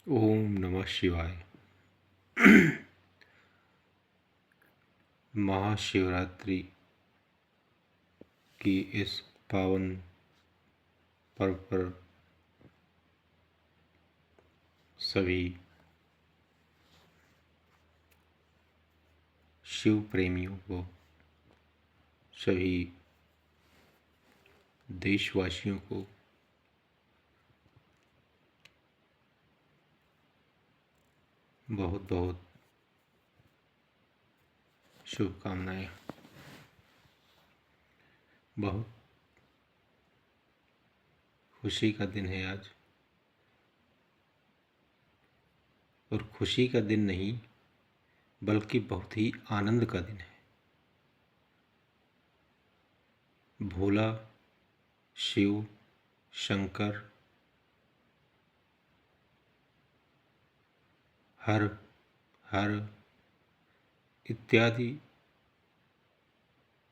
ओम नमः शिवाय। महाशिवरात्रि की इस पावन पर्व पर सभी शिव प्रेमियों को, सभी देशवासियों को बहुत बहुत शुभकामनाएं। बहुत खुशी का दिन है आज, और खुशी का दिन नहीं बल्कि बहुत ही आनंद का दिन है। भोला शिव शंकर हर हर इत्यादि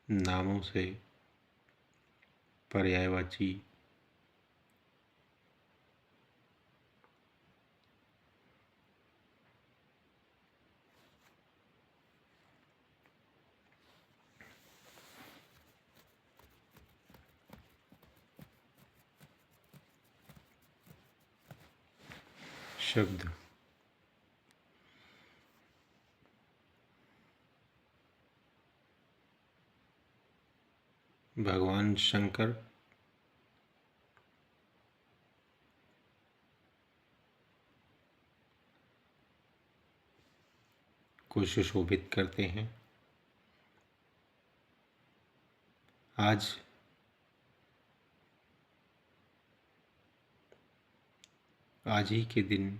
नामों से पर्यायवाची शब्द भगवान शंकर को सुशोभित करते हैं। आज ही के दिन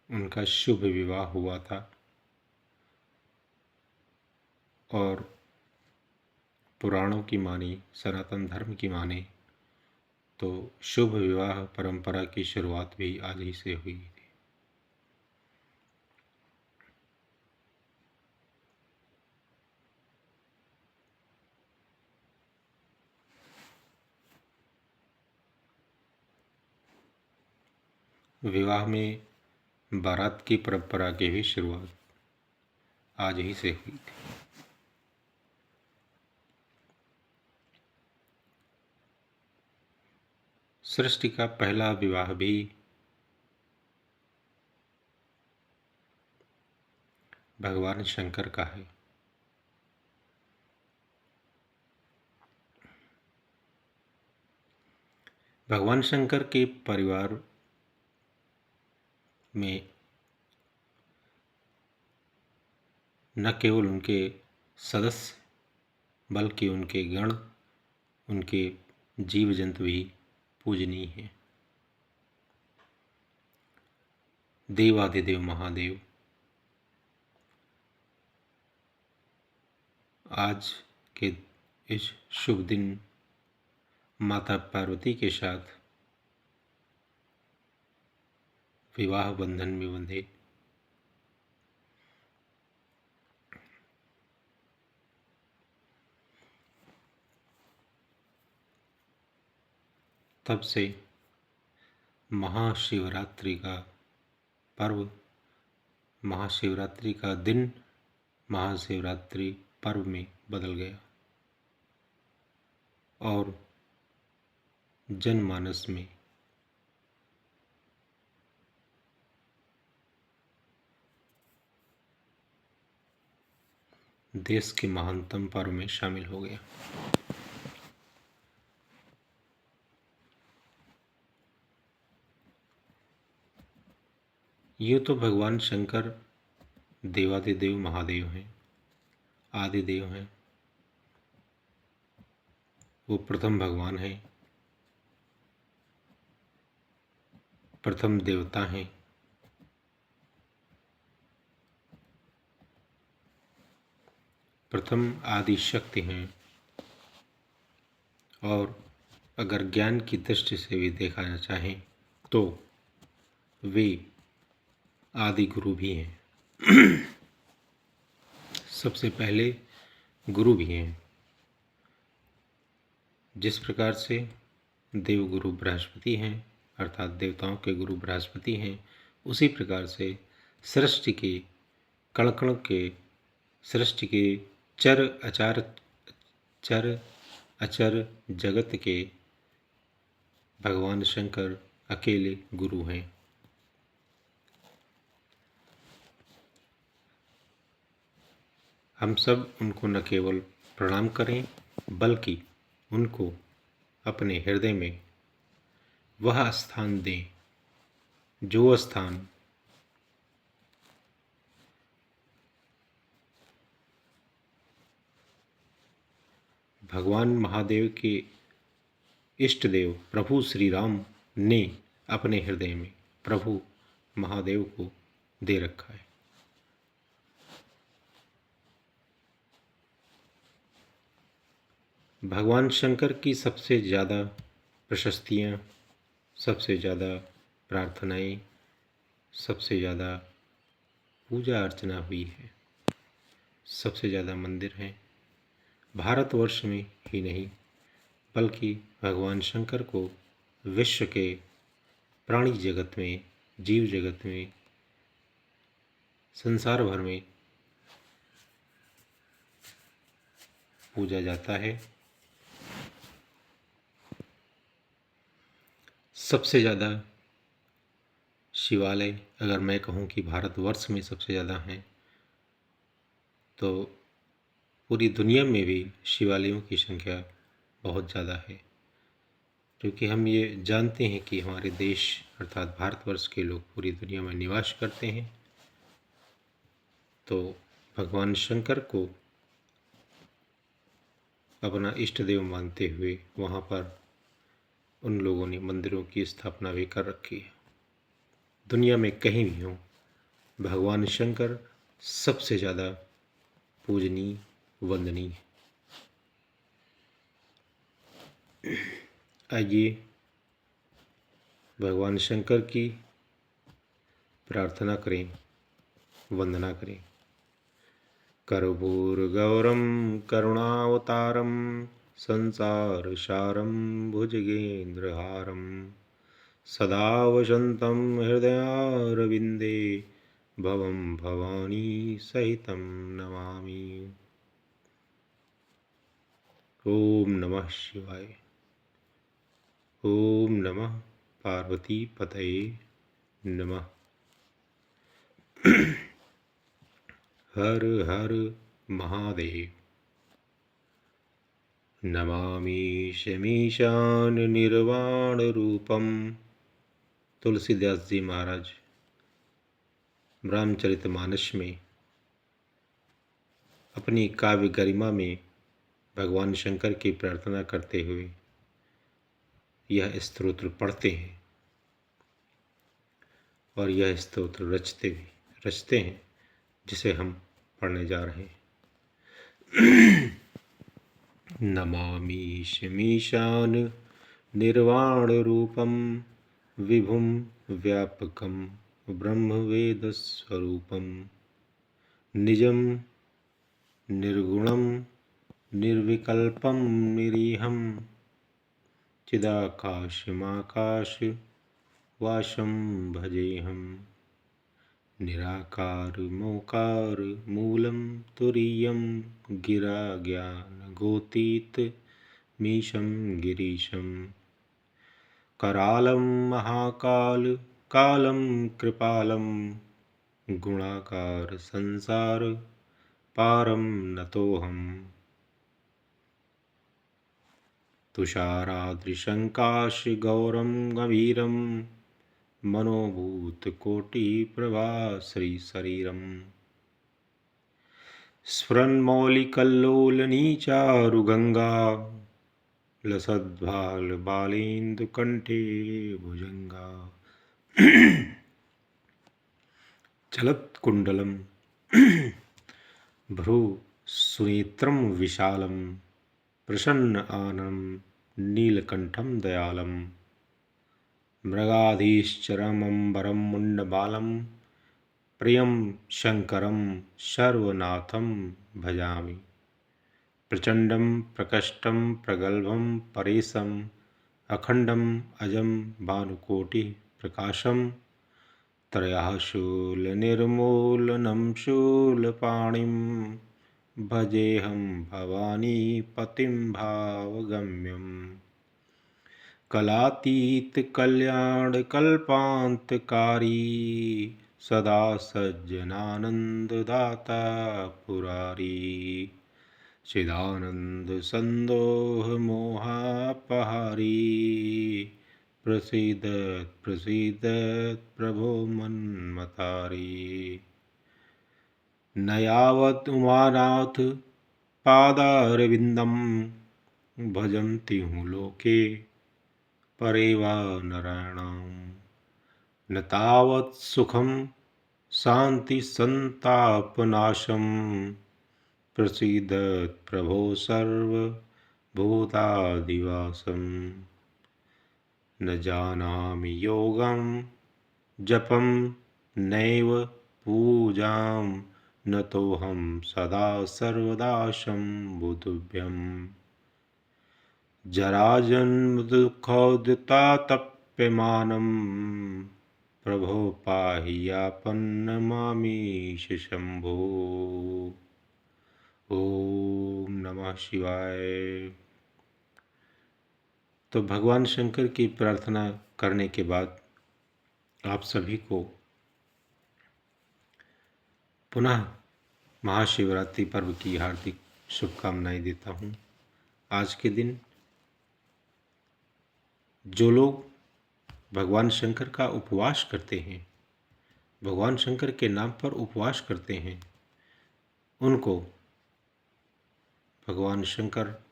उनका शुभ विवाह हुआ था, और पुराणों की माने, सनातन धर्म की माने तो शुभ विवाह परंपरा की शुरुआत भी आज ही से हुई थी। विवाह में बारात की परंपरा की भी शुरुआत आज ही से हुई थी। सृष्टि का पहला विवाह भी भगवान शंकर का है। भगवान शंकर के परिवार में न केवल उनके सदस्य बल्कि उनके गण, उनके जीव जंतु भी पूजनीय हैं। देवाधिदेव महादेव आज के इस शुभ दिन माता पार्वती के साथ विवाह बंधन में बंधे। तब से महाशिवरात्रि का पर्व, महाशिवरात्रि का दिन महाशिवरात्रि पर्व में बदल गया, और जनमानस में देश के महानतम पर्व में शामिल हो गया। ये तो भगवान शंकर देवादिदेव महादेव हैं, आदिदेव हैं। वो प्रथम भगवान हैं, प्रथम देवता हैं। प्रथम आदि शक्ति हैं, और अगर ज्ञान की दृष्टि से भी देखा जा चाहे तो वे आदि गुरु भी हैं। सबसे पहले गुरु भी हैं। जिस प्रकार से देवगुरु बृहस्पति हैं, अर्थात देवताओं के गुरु बृहस्पति हैं, उसी प्रकार से सृष्टि के कण-कण के, सृष्टि के चर अचर जगत के भगवान शंकर अकेले गुरु हैं। हम सब उनको न केवल प्रणाम करें बल्कि उनको अपने हृदय में वह स्थान दें जो स्थान भगवान महादेव के इष्ट देव प्रभु श्री राम ने अपने हृदय में प्रभु महादेव को दे रखा है। भगवान शंकर की सबसे ज़्यादा प्रशस्तियाँ, सबसे ज़्यादा प्रार्थनाएं, सबसे ज़्यादा पूजा अर्चना हुई है, सबसे ज़्यादा मंदिर हैं। भारतवर्ष में ही नहीं बल्कि भगवान शंकर को विश्व के प्राणी जगत में, जीव जगत में, संसार भर में पूजा जाता है। सबसे ज़्यादा शिवालय अगर मैं कहूँ कि भारतवर्ष में सबसे ज़्यादा हैं तो पूरी दुनिया में भी शिवालयों की संख्या बहुत ज़्यादा है, क्योंकि हम ये जानते हैं कि हमारे देश अर्थात भारतवर्ष के लोग पूरी दुनिया में निवास करते हैं। तो भगवान शंकर को अपना इष्ट देव मानते हुए वहाँ पर उन लोगों ने मंदिरों की स्थापना भी कर रखी है। दुनिया में कहीं भी हो भगवान शंकर सबसे ज़्यादा पूजनीय, वंदनीय है। आइए भगवान शंकर की प्रार्थना करें, वंदना करें। कर्पूरगौरं करुणावतारं संसारसारं भुजगेन्द्रहारं सदा वसन्तं हृदयारविन्दे भवं भवानी सहितं नमामि। ओम नमः शिवाय। ओम नमः पार्वती पतये नमः। हर हर महादेव। नमामि शमीशान निर्वाण रूपम। तुलसीदास जी महाराज रामचरितमानस में अपनी काव्य गरिमा में भगवान शंकर की प्रार्थना करते हुए यह स्तोत्र पढ़ते हैं और यह स्तोत्र रचते हैं जिसे हम पढ़ने जा रहे हैं। नमामि शमीशान निर्वाण रूपम विभुम व्यापकम ब्रह्मवेद स्वरूपम निजम निर्गुणम निर्विकल्पम निरीहम चिदाकाशमाकाश वासं भजेहम निराकार मोकार मूलम तुरीयम गिरा ज्ञान गोतीत मीशं गिरीशं करालं महाकाल कालं कृपालं गुणाकार संसार पारं नतोऽहम्। तुषाराद्रिशङ्काश गौरं गभीरं मनोभूतकोटिप्रभा श्रीशरीरम् स्फुरन्मौलिकल्लोलनीचारुगङ्गा लसद्भालबालेन्दुकण्ठे भुजङ्गा चलत्कुण्डलं भ्रू सुनेत्रं विशालं प्रसन्न आनं नीलकण्ठं दयालं मृगाधीश्चरमम्बरं मुण्डबालं प्रियं शङ्करं सर्वनाथं भजामि। प्रचण्डं प्रकष्टं प्रगल्भं परेशम् अखण्डम् अजं भानुकोटिः प्रकाशं त्रयः शूलनिर्मूलनं शूलपाणिं भजेऽहं भवानीपतिं भावगम्यम् कलातीतकल्याणकल्पान्तकारी सदा सज्जनानन्ददाता पुरारी चिदानन्दसन्दोहमोहापहारी प्रसीदत् प्रसीदत् प्रभो मन्मतारी न यावत् उमानाथ पादारविन्दं भजन्ति हूँ लोके परे वा नराणां न तावत् सुखं शान्तिसन्तापनाशं प्रसीदत् प्रभो सर्वभूतादिवासं न जानामि योगं जपं नैव पूजां न तोऽहं सदा सर्वदा शम्भुतुभ्यम् जराजन्मदुःखोदितातप्यमानं प्रभो पाहि यापन्नमामीश शम्भो। ओम नमः शिवाय। तो भगवान शंकर की प्रार्थना करने के बाद आप सभी को पुनः महाशिवरात्रि पर्व की हार्दिक शुभकामनाएं देता हूँ। आज के दिन जो लोग भगवान शंकर का उपवास करते हैं, भगवान शंकर के नाम पर उपवास करते हैं, उनको भगवान शंकर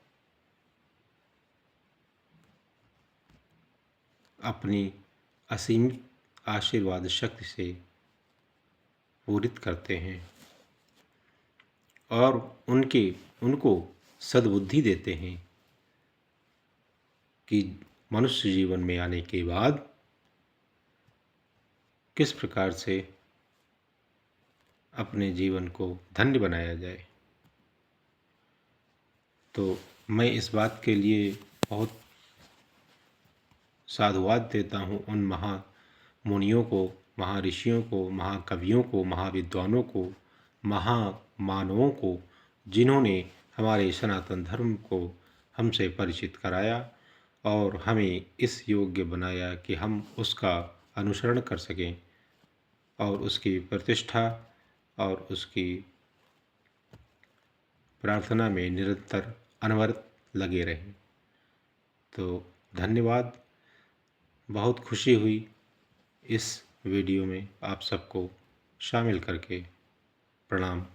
अपनी असीमित आशीर्वाद शक्ति से पूरित करते हैं और उनको सद्बुद्धि देते हैं कि मनुष्य जीवन में आने के बाद किस प्रकार से अपने जीवन को धन्य बनाया जाए। तो मैं इस बात के लिए बहुत साधुवाद देता हूँ उन महामुनियों को, महर्षियों को, महाकवियों को, महाविद्वानों को, महामानवों को, जिन्होंने हमारे सनातन धर्म को हमसे परिचित कराया और हमें इस योग्य बनाया कि हम उसका अनुसरण कर सकें और उसकी प्रतिष्ठा और उसकी प्रार्थना में निरंतर अनवरत लगे रहें। तो धन्यवाद। बहुत खुशी हुई इस वीडियो में आप सबको शामिल करके। प्रणाम।